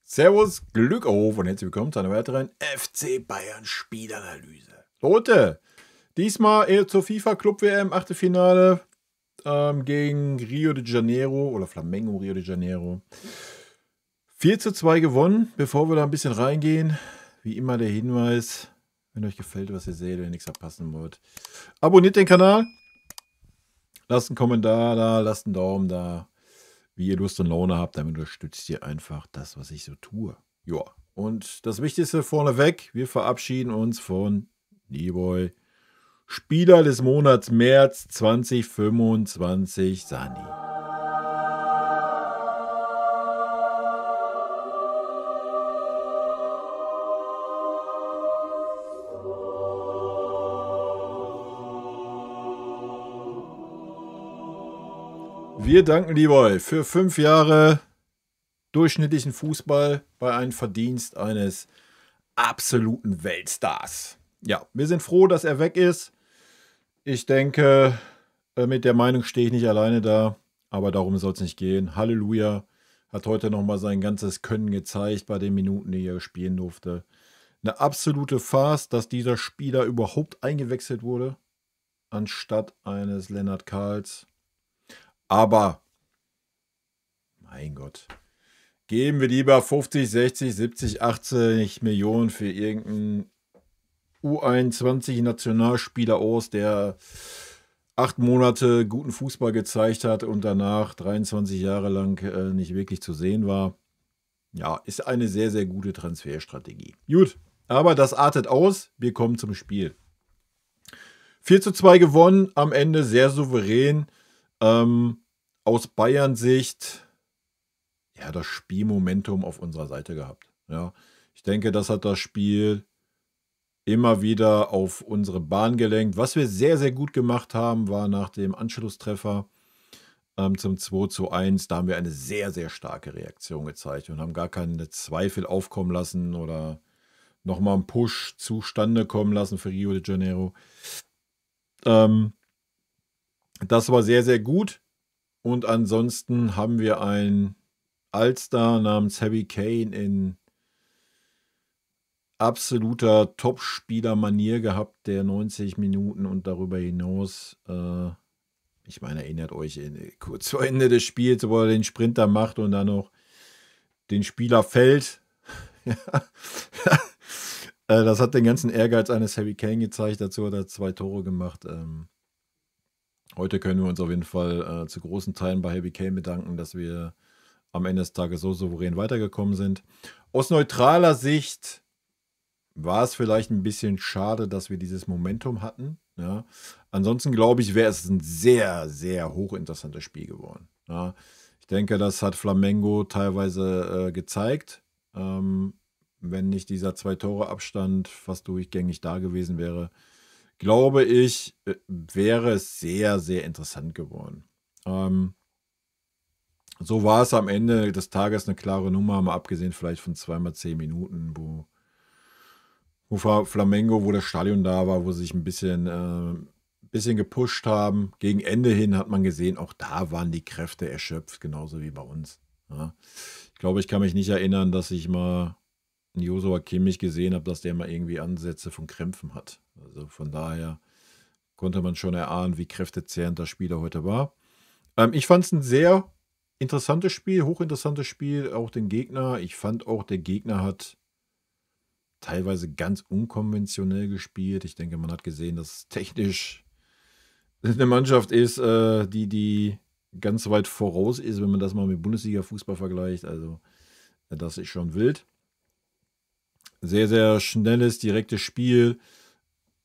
Servus, Glück auf und herzlich willkommen zu einer weiteren FC Bayern Spielanalyse. Leute, diesmal eher zur FIFA Club WM Achtelfinale gegen Rio de Janeiro oder Flamengo Rio de Janeiro. 4:2 gewonnen. Bevor wir da ein bisschen reingehen, wie immer der Hinweis, wenn euch gefällt, was ihr seht, wenn ihr nichts verpassen wollt, abonniert den Kanal, lasst einen Kommentar da, lasst einen Daumen da. Wie ihr Lust und Laune habt, damit unterstützt ihr einfach das, was ich so tue. Ja, und das Wichtigste vorneweg, wir verabschieden uns von Leroy, Spieler des Monats März 2025, Sani. Wir danken Leroy für 5 Jahre durchschnittlichen Fußball bei einem Verdienst eines absoluten Weltstars. Ja, wir sind froh, dass er weg ist. Ich denke, mit der Meinung stehe ich nicht alleine da, aber darum soll es nicht gehen. Halleluja, hat heute nochmal sein ganzes Können gezeigt bei den Minuten, die er spielen durfte. Eine absolute Farce, dass dieser Spieler überhaupt eingewechselt wurde, anstatt eines Lennart Karls. Aber, mein Gott, geben wir lieber 50, 60, 70, 80 Millionen für irgendeinen U21-Nationalspieler aus, der 8 Monate guten Fußball gezeigt hat und danach 23 Jahre lang nicht wirklich zu sehen war. Ja, ist eine sehr, sehr gute Transferstrategie. Gut, aber das artet aus. Wir kommen zum Spiel. 4:2 gewonnen, am Ende sehr souverän. Aus Bayern-Sicht, ja, das Spielmomentum auf unserer Seite gehabt. Ja, ich denke, das hat das Spiel immer wieder auf unsere Bahn gelenkt. Was wir sehr, sehr gut gemacht haben, war nach dem Anschlusstreffer zum 2:1. Da haben wir eine sehr, sehr starke Reaktion gezeigt und haben gar keine Zweifel aufkommen lassen oder nochmal einen Push zustande kommen lassen für Rio de Janeiro. Das war sehr, sehr gut. Und ansonsten haben wir einen Allstar namens Harry Kane in absoluter Top-Spieler-Manier gehabt, der 90 Minuten und darüber hinaus, ich meine, erinnert euch kurz vor Ende des Spiels, wo er den Sprinter macht und dann noch den Spieler fällt. Das hat den ganzen Ehrgeiz eines Harry Kane gezeigt. Dazu hat er 2 Tore gemacht. Heute können wir uns auf jeden Fall zu großen Teilen bei Harry Kane bedanken, dass wir am Ende des Tages so souverän weitergekommen sind. Aus neutraler Sicht war es vielleicht ein bisschen schade, dass wir dieses Momentum hatten. Ja. Ansonsten glaube ich, wäre es ein sehr, sehr hochinteressantes Spiel geworden. Ja. Ich denke, das hat Flamengo teilweise gezeigt. Wenn nicht dieser 2-Tore-Abstand fast durchgängig da gewesen wäre, glaube ich, wäre es sehr, sehr interessant geworden. So war es am Ende des Tages eine klare Nummer, mal abgesehen vielleicht von 2x10 Minuten, wo Flamengo, wo das Stadion da war, wo sie sich ein bisschen gepusht haben. Gegen Ende hin hat man gesehen, auch da waren die Kräfte erschöpft, genauso wie bei uns. Ja. Ich glaube, ich kann mich nicht erinnern, dass ich mal einen Joshua Kimmich gesehen habe, dass der mal irgendwie Ansätze von Krämpfen hat. Also von daher konnte man schon erahnen, wie kräftezehrend das Spiel heute war. Ich fand es ein sehr interessantes Spiel, hochinteressantes Spiel, auch den Gegner. Ich fand auch, der Gegner hat teilweise ganz unkonventionell gespielt. Ich denke, man hat gesehen, dass es technisch eine Mannschaft ist, die ganz weit voraus ist, wenn man das mal mit Bundesliga-Fußball vergleicht. Also das ist schon wild. Sehr, sehr schnelles, direktes Spiel.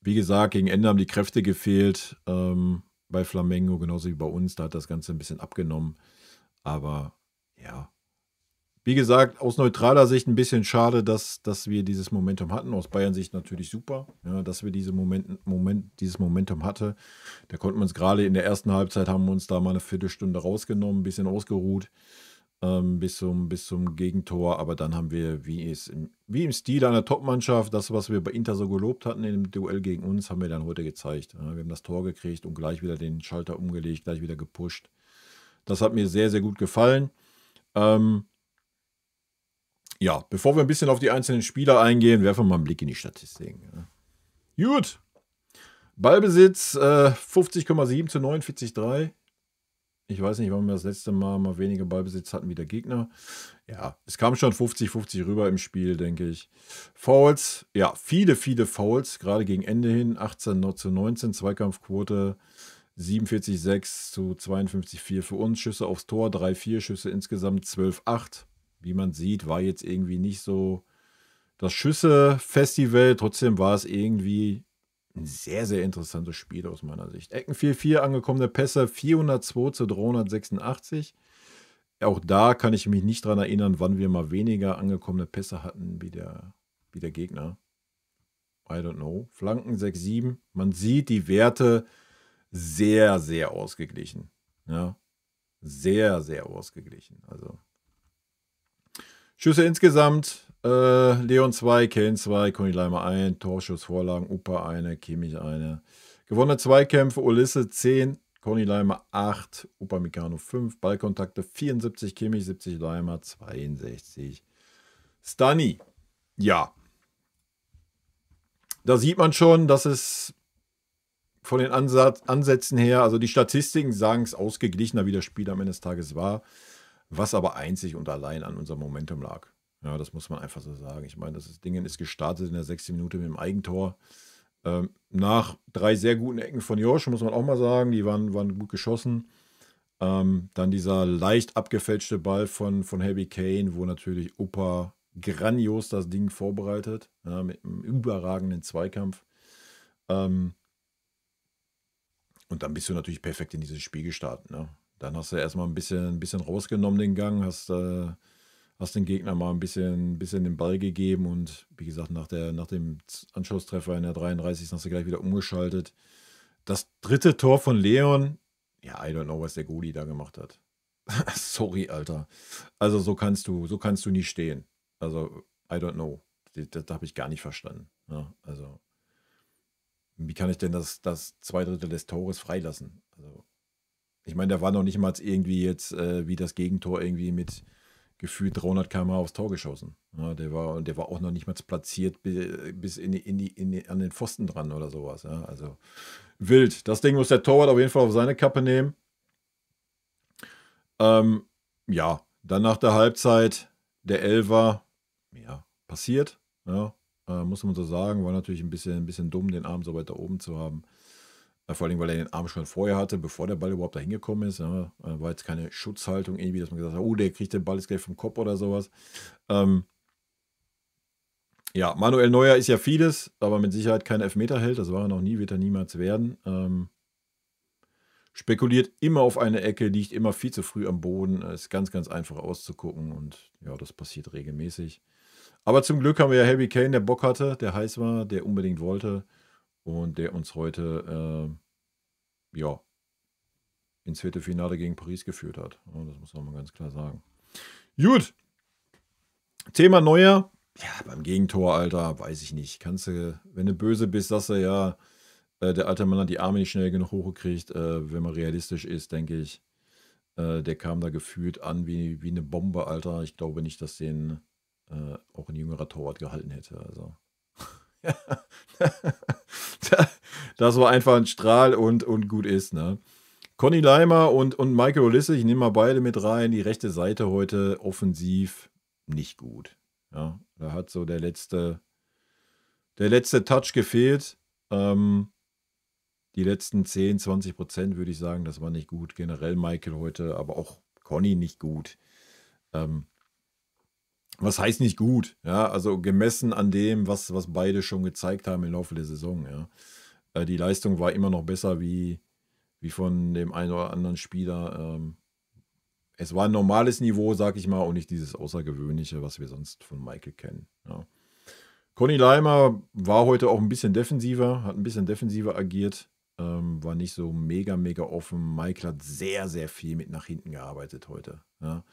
Wie gesagt, gegen Ende haben die Kräfte gefehlt bei Flamengo, genauso wie bei uns. Da hat das Ganze ein bisschen abgenommen. Aber ja, wie gesagt, aus neutraler Sicht ein bisschen schade, dass wir dieses Momentum hatten. Aus Bayern-Sicht natürlich super, ja, dass wir dieses Momentum hatten. Da konnten wir uns gerade in der ersten Halbzeit, haben wir uns da mal eine Viertelstunde rausgenommen, ein bisschen ausgeruht. Bis zum Gegentor, aber dann haben wir, wie im Stil einer Top-Mannschaft, das, was wir bei Inter so gelobt hatten in dem Duell gegen uns, haben wir dann heute gezeigt. Wir haben das Tor gekriegt und gleich wieder den Schalter umgelegt, gleich wieder gepusht. Das hat mir sehr, sehr gut gefallen. Ja, bevor wir ein bisschen auf die einzelnen Spieler eingehen, werfen wir mal einen Blick in die Statistiken. Ja. Gut. Ballbesitz 50,7 zu 49,3. Ich weiß nicht, wann wir das letzte Mal weniger Ballbesitz hatten wie der Gegner. Ja, es kam schon 50-50 rüber im Spiel, denke ich. Fouls, ja, viele Fouls, gerade gegen Ende hin. 18 zu 19, Zweikampfquote 47,6 zu 52,4 für uns. Schüsse aufs Tor, 3-4, Schüsse insgesamt 12,8. Wie man sieht, war jetzt irgendwie nicht so das Schüsse-Festival. Trotzdem war es irgendwie ein sehr, sehr interessantes Spiel aus meiner Sicht. Ecken 4-4, angekommene Pässe 402 zu 386. Auch da kann ich mich nicht dran erinnern, wann wir mal weniger angekommene Pässe hatten wie der Gegner. I don't know. Flanken 6-7. Man sieht die Werte sehr, sehr ausgeglichen. Ja. Sehr, sehr ausgeglichen. Also Schüsse insgesamt, Leon 2, Kane 2, Conny Leimer 1, Torschuss, Vorlagen, Upa 1, Kimmich 1. Gewonnene Zweikämpfe, Ulisse 10, Conny Leimer 8, Upamecano 5, Ballkontakte 74, Kimmich 70, Leimer 62. Stani, ja. Da sieht man schon, dass es von den Ansätzen her, also die Statistiken sagen es ausgeglichener, wie das Spiel am Ende des Tages war, was aber einzig und allein an unserem Momentum lag. Ja, das muss man einfach so sagen. Ich meine, das Ding ist gestartet in der 6. Minute mit dem Eigentor. Nach 3 sehr guten Ecken von Josh, muss man auch mal sagen, die waren gut geschossen. Dann dieser leicht abgefälschte Ball von Harry Kane, wo natürlich Upa grandios das Ding vorbereitet, ja, mit einem überragenden Zweikampf. Und dann bist du natürlich perfekt in dieses Spiel gestartet. Ne? Dann hast du erstmal ein bisschen rausgenommen den Gang, hast den Gegner mal ein bisschen den Ball gegeben und wie gesagt, nach dem Anschlusstreffer in der 33. hast du gleich wieder umgeschaltet. Das 3. Tor von Leon, ja, I don't know, was der Goalie da gemacht hat. Sorry, Alter. Also so kannst du nicht stehen. Also, I don't know. Das habe ich gar nicht verstanden. Ja, also, wie kann ich denn das 2/3 des Tores freilassen? Also, ich meine, der war noch nicht mal irgendwie jetzt wie das Gegentor irgendwie mit gefühlt 300 km/h aufs Tor geschossen. Ja, der war auch noch nicht mal platziert bis an den Pfosten dran oder sowas. Ja, also wild. Das Ding muss der Torwart auf jeden Fall auf seine Kappe nehmen. Ja, dann nach der Halbzeit der Elfer, ja, passiert. Ja, muss man so sagen. War natürlich ein bisschen dumm, den Arm so weit da oben zu haben. Vor allem, weil er den Arm schon vorher hatte, bevor der Ball überhaupt da hingekommen ist. Ja, war jetzt keine Schutzhaltung irgendwie, dass man gesagt hat, oh, der kriegt den Ball jetzt gleich vom Kopf oder sowas. Ja, Manuel Neuer ist ja vieles, aber mit Sicherheit kein Elfmeterheld. Das war er noch nie, wird er niemals werden. Spekuliert immer auf eine Ecke, liegt immer viel zu früh am Boden. Ist ganz, ganz einfach auszugucken und ja, das passiert regelmäßig. Aber zum Glück haben wir ja Harry Kane, der Bock hatte, der heiß war, der unbedingt wollte. Und der uns heute ja, ins Viertelfinale gegen Paris geführt hat. Ja, das muss man mal ganz klar sagen. Gut. Thema Neuer. Ja, beim Gegentor, Alter, weiß ich nicht. Kannst du, wenn du böse bist, sagst du ja, der alte Mann hat die Arme nicht schnell genug hochgekriegt. Wenn man realistisch ist, denke ich, der kam da gefühlt an wie eine Bombe, Alter. Ich glaube nicht, dass den auch ein jüngerer Torwart gehalten hätte. Also. Das war einfach ein Strahl und gut ist, ne? Conny Leimer und Michael Olisse, ich nehme mal beide mit rein. Die rechte Seite heute offensiv nicht gut. Ja, da hat so der letzte Touch gefehlt. Die letzten 10-20% würde ich sagen, das war nicht gut. Generell Michael heute, aber auch Conny nicht gut. Was heißt nicht gut? Ja, also gemessen an dem, was beide schon gezeigt haben im Laufe der Saison. Ja. Die Leistung war immer noch besser wie von dem einen oder anderen Spieler. Es war ein normales Niveau, sag ich mal, und nicht dieses Außergewöhnliche, was wir sonst von Michael kennen. Ja. Conny Leimer war heute auch ein bisschen defensiver, hat ein bisschen defensiver agiert, war nicht so mega offen. Michael hat sehr, sehr viel mit nach hinten gearbeitet heute. Ja.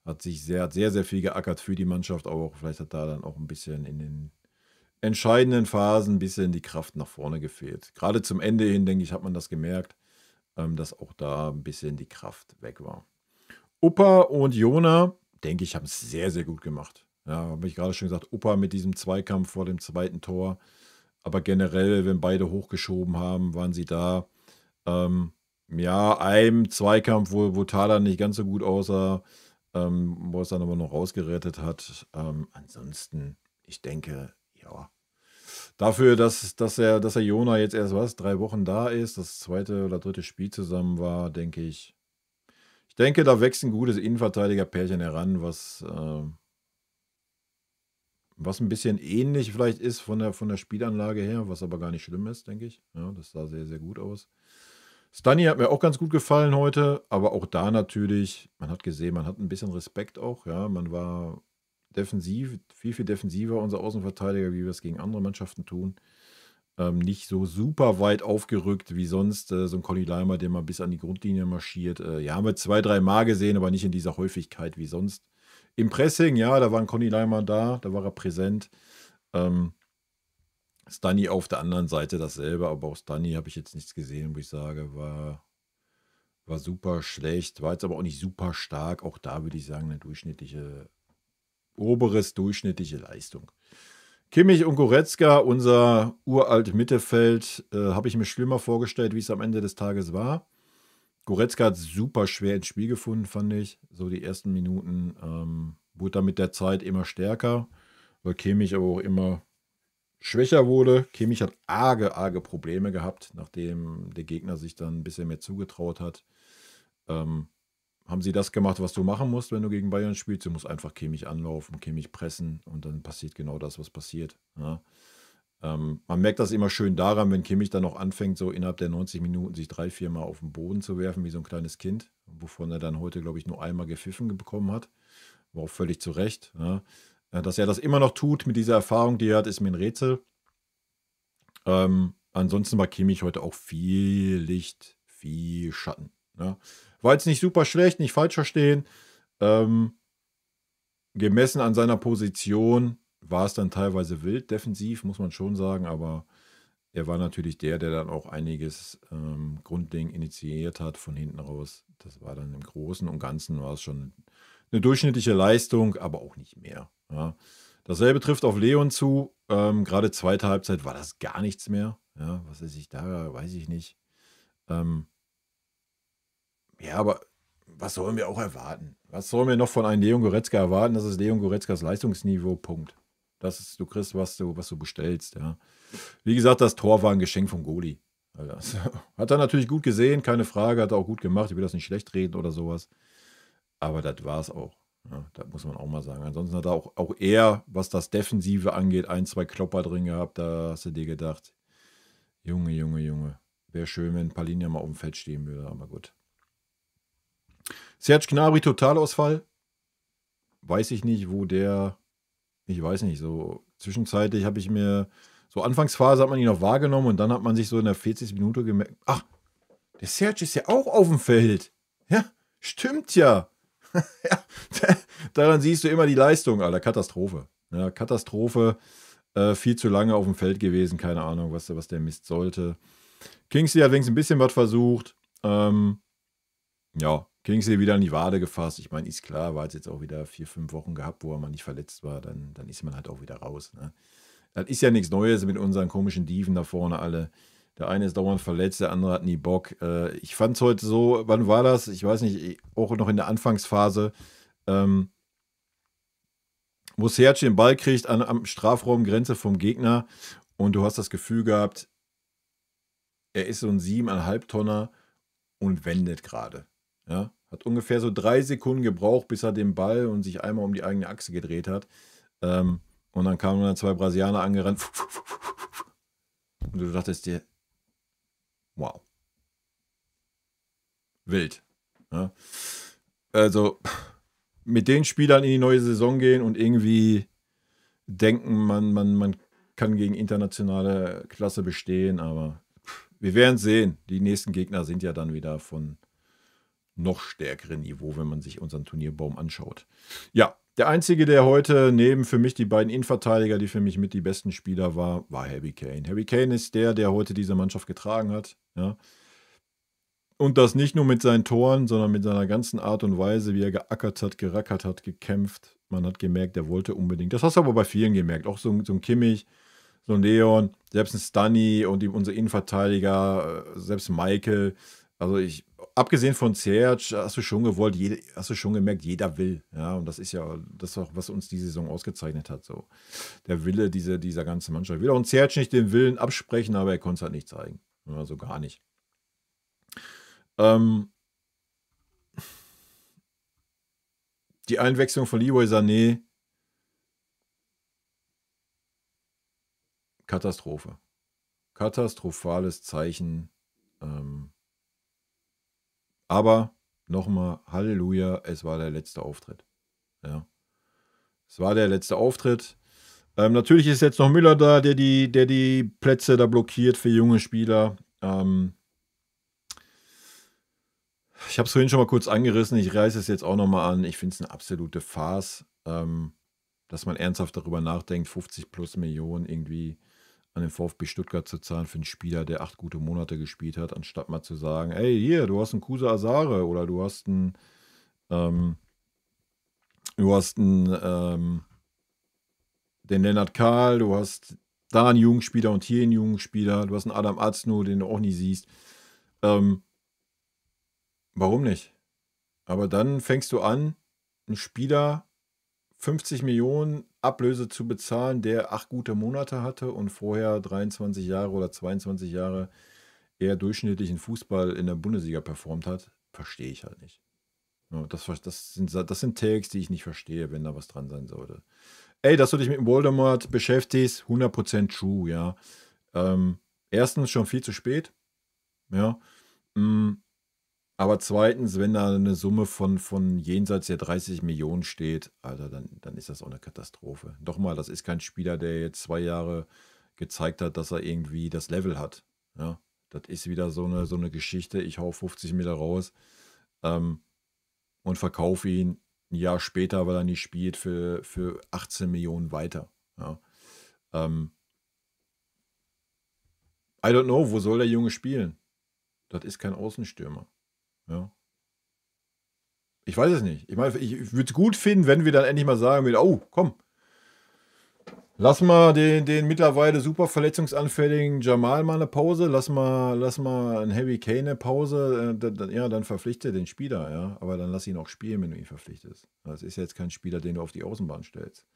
Hat sehr, sehr viel geackert für die Mannschaft, aber auch vielleicht hat da dann auch ein bisschen in den entscheidenden Phasen ein bisschen die Kraft nach vorne gefehlt. Gerade zum Ende hin, denke ich, hat man das gemerkt, dass auch da ein bisschen die Kraft weg war. Upa und Jona, denke ich, haben es sehr, sehr gut gemacht. Ja, habe ich gerade schon gesagt, Upper mit diesem Zweikampf vor dem zweiten Tor. Aber generell, wenn beide hochgeschoben haben, waren sie da. Ja, einem Zweikampf, wo Thaler nicht ganz so gut aussah, wo es dann aber noch rausgerettet hat. Ansonsten, ich denke, ja, dafür, dass er Jona jetzt erst 3 Wochen da ist, das zweite oder dritte Spiel zusammen war, denke ich. Ich denke, da wächst ein gutes Innenverteidiger-Pärchen heran, was ein bisschen ähnlich vielleicht ist von der Spielanlage her, was aber gar nicht schlimm ist, denke ich. Ja, das sah sehr, sehr gut aus. Stani hat mir auch ganz gut gefallen heute, aber auch da natürlich, man hat gesehen, man hat ein bisschen Respekt auch, ja, man war defensiv, viel, viel defensiver, unser Außenverteidiger, wie wir es gegen andere Mannschaften tun. Nicht so super weit aufgerückt wie sonst, so ein Conny Leimer, der mal bis an die Grundlinie marschiert. Ja, haben wir 2, 3 Mal gesehen, aber nicht in dieser Häufigkeit wie sonst. Im Pressing, ja, da war ein Conny Leimer da war er präsent. Stani auf der anderen Seite dasselbe, aber auch Stani habe ich jetzt nichts gesehen, wo ich sage, war super schlecht, war jetzt aber auch nicht super stark. Auch da würde ich sagen, eine durchschnittliche Leistung. Kimmich und Goretzka, unser uralt Mittelfeld, habe ich mir schlimmer vorgestellt, wie es am Ende des Tages war. Goretzka hat super schwer ins Spiel gefunden, fand ich. So die ersten Minuten wurde dann mit der Zeit immer stärker, weil Kimmich aber auch immer schwächer wurde. Kimmich hat arge Probleme gehabt, nachdem der Gegner sich dann ein bisschen mehr zugetraut hat. Haben sie das gemacht, was du machen musst, wenn du gegen Bayern spielst? Du musst einfach Kimmich anlaufen, Kimmich pressen und dann passiert genau das, was passiert. Ja. Man merkt das immer schön daran, wenn Kimmich dann noch anfängt, so innerhalb der 90 Minuten sich 3, 4 Mal auf den Boden zu werfen, wie so ein kleines Kind, wovon er dann heute, glaube ich, nur einmal gepfiffen bekommen hat. War auch völlig zu Recht. Ja. Dass er das immer noch tut mit dieser Erfahrung, die er hat, ist mir ein Rätsel. Ansonsten war Kimmich heute auch viel Licht, viel Schatten. Ja. War jetzt nicht super schlecht, nicht falsch verstehen. Gemessen an seiner Position war es dann teilweise wild defensiv, muss man schon sagen, aber er war natürlich der dann auch einiges Grundding initiiert hat von hinten raus. Das war dann im Großen und Ganzen war es schon eine durchschnittliche Leistung, aber auch nicht mehr. Ja. Dasselbe trifft auf Leon zu. Gerade zweite Halbzeit war das gar nichts mehr. Ja, was er sich da, weiß ich nicht. Ja, aber was sollen wir auch erwarten? Was sollen wir noch von einem Leon Goretzka erwarten? Das ist Leon Goretzkas Leistungsniveau, Punkt. Du kriegst, was du bestellst, ja. Wie gesagt, das Tor war ein Geschenk vom Goalie. Also, hat er natürlich gut gesehen, keine Frage, hat er auch gut gemacht. Ich will das nicht schlecht reden oder sowas. Aber das war es auch. Ja, das muss man auch mal sagen. Ansonsten hat er auch er, was das Defensive angeht, 1, 2 Klopper drin gehabt. Da hast du dir gedacht, Junge. Wäre schön, wenn Palhinha mal auf dem Feld stehen würde, aber gut. Serge Gnabry, Totalausfall. Weiß ich nicht, ich weiß nicht, so zwischenzeitlich habe ich mir, so Anfangsphase hat man ihn noch wahrgenommen und dann hat man sich so in der 40. Minute gemerkt, ach, der Serge ist ja auch auf dem Feld. Ja, stimmt ja. Ja, daran siehst du immer die Leistung, Alter. Katastrophe. Ja, Katastrophe. Viel zu lange auf dem Feld gewesen. Keine Ahnung, was der Mist sollte. Kingsley hat wenigstens ein bisschen was versucht. Ja, Kingsley wieder an die Wade gefasst. Ich meine, ist klar, war jetzt auch wieder 4, 5 Wochen gehabt, wo er mal nicht verletzt war. Dann ist man halt auch wieder raus. Ne? Das ist ja nichts Neues mit unseren komischen Dieven da vorne alle. Der eine ist dauernd verletzt, der andere hat nie Bock. Ich fand es heute so, wann war das? Ich weiß nicht, auch noch in der Anfangsphase, wo Serge den Ball kriegt am Strafraumgrenze vom Gegner und du hast das Gefühl gehabt, er ist so ein 7,5 Tonner und wendet gerade. Ja? Hat ungefähr so 3 Sekunden gebraucht, bis er den Ball und sich einmal um die eigene Achse gedreht hat. Und dann kamen dann 2 Brasilianer angerannt. Und du dachtest dir, wow. Wild. Ja. Also mit den Spielern in die neue Saison gehen und irgendwie denken, man kann gegen internationale Klasse bestehen, aber wir werden sehen. Die nächsten Gegner sind ja dann wieder von noch stärkerem Niveau, wenn man sich unseren Turnierbaum anschaut. Ja, der Einzige, der heute neben für mich die beiden Innenverteidiger, die für mich mit die besten Spieler war Harry Kane. Harry Kane ist der heute diese Mannschaft getragen hat. Ja. Und das nicht nur mit seinen Toren, sondern mit seiner ganzen Art und Weise, wie er geackert hat, gerackert hat, gekämpft. Man hat gemerkt, der wollte unbedingt. Das hast du aber bei vielen gemerkt. Auch so ein Kimmich, so ein Leon, selbst ein Stunny und unsere Innenverteidiger, selbst Michael. Also abgesehen von Serge, hast du schon gewollt, hast du schon gemerkt, jeder will. Ja, und das ist ja das auch, was uns die Saison ausgezeichnet hat. So. Der Wille dieser ganzen Mannschaft. Ich will auch ein Serge nicht den Willen absprechen, aber er konnte es halt nicht zeigen. Also gar nicht. Die Einwechslung von Leroy Sané, Katastrophe. Katastrophales Zeichen. Aber nochmal, Halleluja, es war der letzte Auftritt. Ja. Es war der letzte Auftritt. Natürlich ist jetzt noch Müller da, der die Plätze da blockiert für junge Spieler. Ich habe es vorhin schon mal kurz angerissen. Ich reiße es jetzt auch nochmal an. Ich finde es eine absolute Farce, dass man ernsthaft darüber nachdenkt, 50 plus Millionen irgendwie an den VfB Stuttgart zu zahlen für einen Spieler, der 8 gute Monate gespielt hat, anstatt mal zu sagen, ey, hier, du hast einen Kusa Asare oder du hast einen den Lennart Kahl, du hast da einen Jugendspieler und hier einen Jugendspieler, du hast einen Adam Aznu, den du auch nie siehst. Warum nicht? Aber dann fängst du an, einen Spieler 50 Millionen Ablöse zu bezahlen, der 8 gute Monate hatte und vorher 23 Jahre oder 22 Jahre eher durchschnittlichen Fußball in der Bundesliga performt hat, verstehe ich halt nicht. Ja, das sind Takes, die ich nicht verstehe, wenn da was dran sein sollte. Ey, dass du dich mit dem Voldemort beschäftigst, 100% true, ja. Erstens schon viel zu spät, ja. Aber zweitens, wenn da eine Summe von jenseits der 30 Millionen steht, Alter, dann ist das auch eine Katastrophe. Doch mal, das ist kein Spieler, der jetzt 2 Jahre gezeigt hat, dass er irgendwie das Level hat. Ja, das ist wieder so eine Geschichte. Ich hau 50 Mille raus und verkaufe ihn ein Jahr später, weil er nicht spielt, für 18 Millionen weiter. Ja. I don't know, wo soll der Junge spielen? Das ist kein Außenstürmer. Ja. Ich weiß es nicht. Ich meine, ich würde es gut finden, wenn wir dann endlich mal sagen würden, oh, komm, lass mal den mittlerweile super verletzungsanfälligen Jamal mal eine Pause, lass mal einen Harry Kane eine Pause, ja, dann verpflichte den Spieler, ja, aber dann lass ihn auch spielen, wenn du ihn verpflichtest. Das ist jetzt kein Spieler, den du auf die Außenbahn stellst.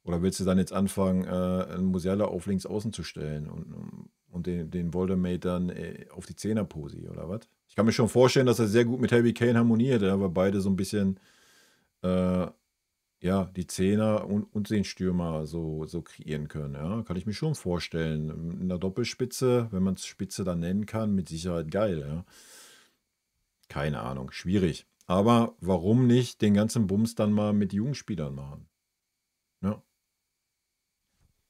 Oder willst du dann jetzt anfangen, einen Musiala auf links außen zu stellen und den Voldemort dann auf die Zehnerposi oder was? Ich kann mir schon vorstellen, dass er sehr gut mit Harry Kane harmoniert, ja, weil beide so ein bisschen ja, die Zehner und den Stürmer so kreieren können. Ja, kann ich mir schon vorstellen. In der Doppelspitze, wenn man es Spitze dann nennen kann, mit Sicherheit geil. Ja. Keine Ahnung, schwierig. Aber warum nicht den ganzen Bums dann mal mit Jugendspielern machen? Ja.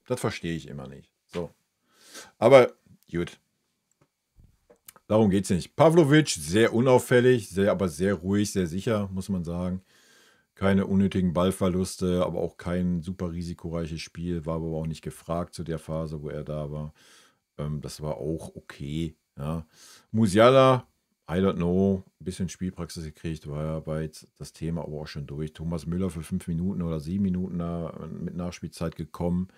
Das verstehe ich immer nicht. So. Aber gut. Darum geht es nicht. Pavlovic, sehr unauffällig, aber sehr ruhig, sehr sicher, muss man sagen. Keine unnötigen Ballverluste, aber auch kein super risikoreiches Spiel. War aber auch nicht gefragt zu der Phase, wo er da war. Das war auch okay. Ja. Musiala, I don't know, ein bisschen Spielpraxis gekriegt, war ja bei das Thema aber auch schon durch. Thomas Müller für 5 Minuten oder 7 Minuten mit Nachspielzeit gekommen,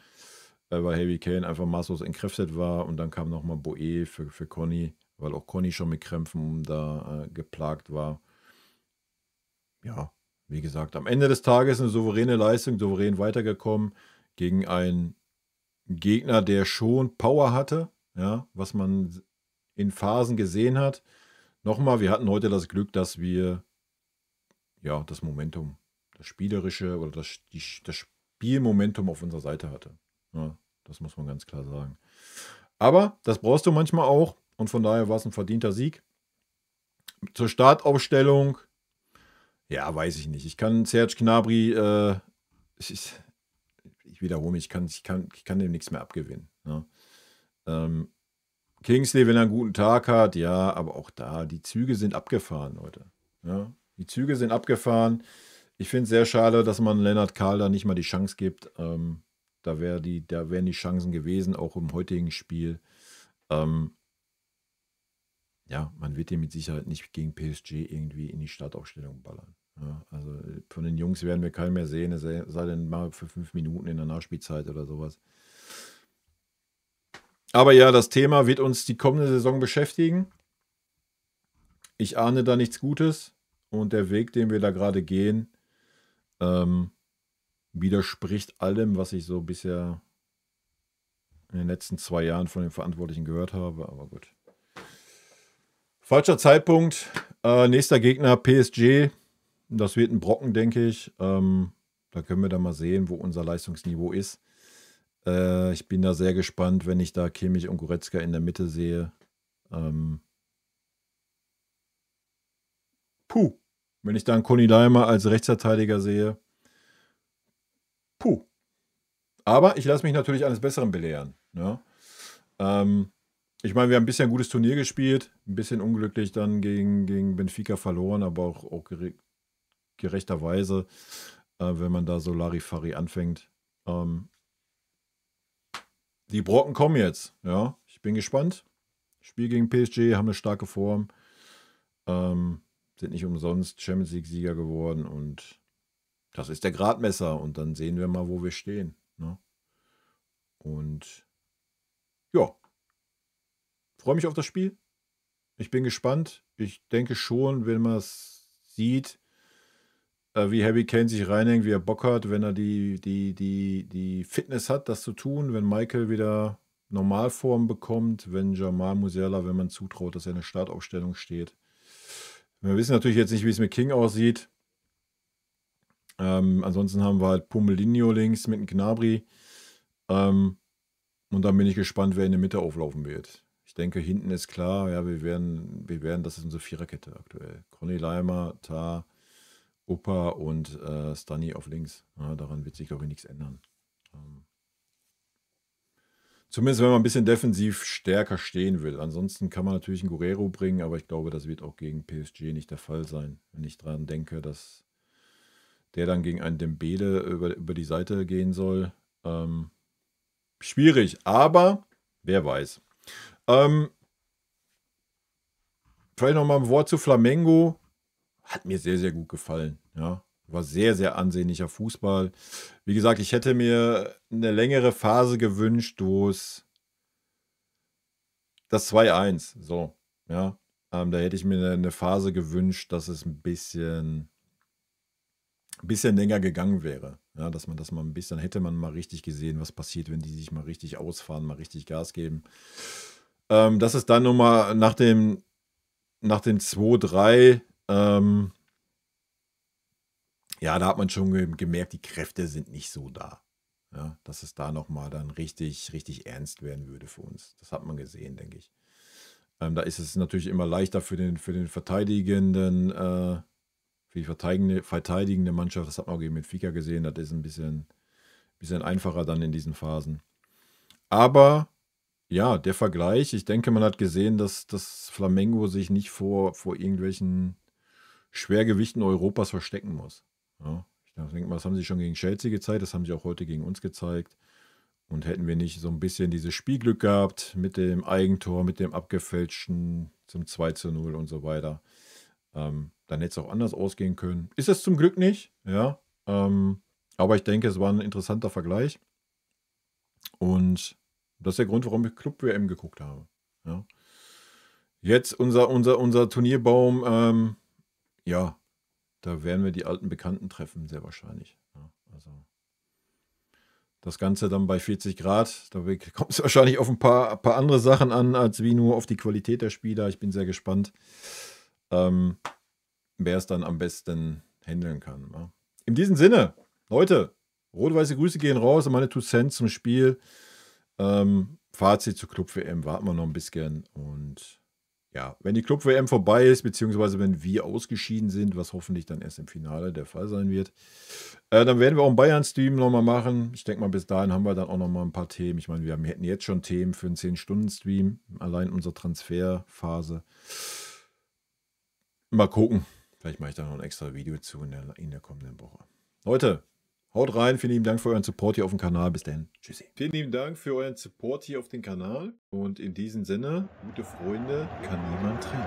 weil Harry Kane einfach maßlos entkräftet war. Und dann kam nochmal Boe für Conny, weil auch Conny schon mit Krämpfen da geplagt war. Ja, wie gesagt, am Ende des Tages eine souveräne Leistung, souverän weitergekommen gegen einen Gegner, der schon Power hatte, ja, was man in Phasen gesehen hat. Nochmal, wir hatten heute das Glück, dass wir ja das Momentum, das spielerische oder das Spielmomentum auf unserer Seite hatte. Ja, das muss man ganz klar sagen. Aber das brauchst du manchmal auch und von daher war es ein verdienter Sieg. Zur Startaufstellung, ja, weiß ich nicht. Ich kann Serge Gnabry, ich wiederhole mich, ich kann dem nichts mehr abgewinnen. Ne? Kingsley, wenn er einen guten Tag hat, ja, aber auch da, die Züge sind abgefahren, Leute. Ja, die Züge sind abgefahren. Ich finde es sehr schade, dass man Lennart Kahl da nicht mal die Chance gibt. Da wären die Chancen gewesen, auch im heutigen Spiel. Ja, man wird den mit Sicherheit nicht gegen PSG irgendwie in die Startaufstellung ballern. Ja, also von den Jungs werden wir keinen mehr sehen, es sei denn mal für 5 Minuten in der Nachspielzeit oder sowas. Aber ja, das Thema wird uns die kommende Saison beschäftigen. Ich ahne da nichts Gutes und der Weg, den wir da gerade gehen, widerspricht allem, was ich so bisher in den letzten 2 Jahren von den Verantwortlichen gehört habe, aber gut. Falscher Zeitpunkt. Nächster Gegner PSG. Das wird ein Brocken, denke ich. Da können wir dann mal sehen, wo unser Leistungsniveau ist. Ich bin da sehr gespannt, wenn ich da Kimmich und Goretzka in der Mitte sehe. Wenn ich da einen Conny Daimer als Rechtsverteidiger sehe. Aber ich lasse mich natürlich eines Besseren belehren. Ja? Ich meine, wir haben ein bisschen ein gutes Turnier gespielt, ein bisschen unglücklich dann gegen Benfica verloren, aber auch gerechterweise, wenn man da so Larifari anfängt. Die Brocken kommen jetzt. Ja, ich bin gespannt. Spiel gegen PSG, haben eine starke Form. Sind nicht umsonst Champions League-Sieger geworden und das ist der Gradmesser und dann sehen wir mal, wo wir stehen. Ne? Und ja, freue mich auf das Spiel. Ich bin gespannt. Ich denke schon, wenn man es sieht, wie Harry Kane sich reinhängt, wie er Bock hat, wenn er die Fitness hat, das zu tun, wenn Michael wieder Normalform bekommt, wenn Jamal Musiala, wenn man zutraut, dass er in der Startaufstellung steht. Wir wissen natürlich jetzt nicht, wie es mit King aussieht. Ansonsten haben wir halt Pomelinho links mit dem Gnabry. Und dann bin ich gespannt, wer in der Mitte auflaufen wird. Ich denke, hinten ist klar, ja, wir werden, das ist unsere Viererkette aktuell. Conny Leimer, Tah, Opa und Stani auf links. Ja, daran wird sich, glaube ich, nichts ändern. Zumindest, wenn man ein bisschen defensiv stärker stehen will. Ansonsten kann man natürlich einen Guerrero bringen, aber ich glaube, das wird auch gegen PSG nicht der Fall sein. Wenn ich daran denke, dass der dann gegen einen Dembele über die Seite gehen soll. Schwierig, aber wer weiß. Vielleicht noch mal ein Wort zu Flamengo. Hat mir sehr, sehr gut gefallen. Ja, war sehr, sehr ansehnlicher Fußball. Wie gesagt, ich hätte mir eine längere Phase gewünscht, wo es das 2-1, so, ja. Da hätte ich mir eine Phase gewünscht, dass es ein bisschen länger gegangen wäre. Ja, dass man das mal ein bisschen, hätte man mal richtig gesehen, was passiert, wenn die sich mal richtig ausfahren, mal richtig Gas geben. Das ist dann nochmal nach dem 2-3, ja, da hat man schon gemerkt, die Kräfte sind nicht so da. Ja, dass es da nochmal dann richtig, richtig ernst werden würde für uns. Das hat man gesehen, denke ich. Da ist es natürlich immer leichter für den verteidigenden, für die verteidigende Mannschaft. Das hat man auch gegen Benfica gesehen. Das ist ein bisschen einfacher dann in diesen Phasen. Aber ja, der Vergleich, ich denke, man hat gesehen, dass das Flamengo sich nicht vor irgendwelchen Schwergewichten Europas verstecken muss. Ja, ich denke mal, das haben sie schon gegen Chelsea gezeigt, das haben sie auch heute gegen uns gezeigt. Und hätten wir nicht so ein bisschen dieses Spielglück gehabt mit dem Eigentor, mit dem abgefälschten zum 2-0 und so weiter, dann hätte es auch anders ausgehen können. Ist es zum Glück nicht, ja. Aber ich denke, es war ein interessanter Vergleich. Und das ist der Grund, warum ich Club-WM geguckt habe. Ja. Jetzt unser Turnierbaum, ja, da werden wir die alten Bekannten treffen, sehr wahrscheinlich. Ja, also das Ganze dann bei 40 Grad, da kommt es wahrscheinlich auf ein paar andere Sachen an, als wie nur auf die Qualität der Spieler. Ich bin sehr gespannt, wer es dann am besten handeln kann. Ja. In diesem Sinne, Leute, rot-weiße Grüße gehen raus und meine 2 Cents zum Spiel. Fazit zur Club-WM, warten wir noch ein bisschen und ja, wenn die Club-WM vorbei ist, beziehungsweise wenn wir ausgeschieden sind, was hoffentlich dann erst im Finale der Fall sein wird, dann werden wir auch einen Bayern-Stream nochmal machen. Ich denke mal, bis dahin haben wir dann auch nochmal ein paar Themen. Ich meine, wir hätten jetzt schon Themen für einen 10-Stunden-Stream, allein unsere Transferphase. Mal gucken. Vielleicht mache ich da noch ein extra Video zu in der kommenden Woche. Leute, haut rein. Vielen lieben Dank für euren Support hier auf dem Kanal. Bis dahin. Tschüssi. Vielen lieben Dank für euren Support hier auf dem Kanal. Und in diesem Sinne, gute Freunde kann niemand trennen.